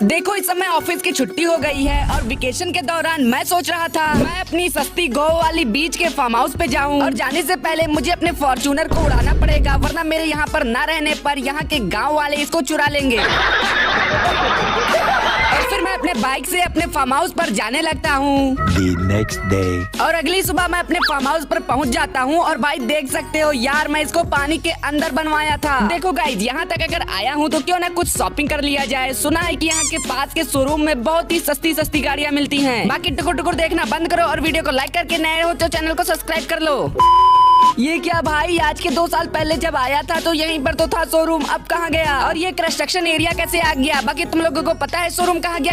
देखो इस समय ऑफिस की छुट्टी हो गई है और वेकेशन के दौरान मैं सोच रहा था मैं अपनी सस्ती गोवा वाली बीच के फार्म हाउस पे जाऊं और जाने से पहले मुझे अपने फॉर्च्यूनर को उड़ाना पड़ेगा, वरना मेरे यहाँ पर न रहने पर यहाँ के गांव वाले इसको चुरा लेंगे। और फिर मैं अपने बाइक से अपने फार्म हाउस पर जाने लगता हूँ। The next day. और अगली सुबह मैं अपने फार्म हाउस पर पहुँच जाता हूँ और भाई देख सकते हो यार, मैं इसको पानी के अंदर बनवाया था। देखो गाइज, यहाँ तक अगर आया हूँ तो क्यों ना कुछ शॉपिंग कर लिया जाए। सुना है कि यहाँ के पास के शोरूम में बहुत ही सस्ती सस्ती गाड़ियाँ मिलती हैं। बाकी टुकुर टुकुर देखना बंद करो और वीडियो को लाइक करके नए हो तो चैनल को सब्सक्राइब कर लो। ये क्या भाई, आज के 2 साल पहले जब आया था तो यहीं पर तो था शोरूम, अब कहाँ गया? और ये कंस्ट्रक्शन एरिया कैसे आ गया? बाकी तुम लोगों को पता है शोरूम कहाँ गया?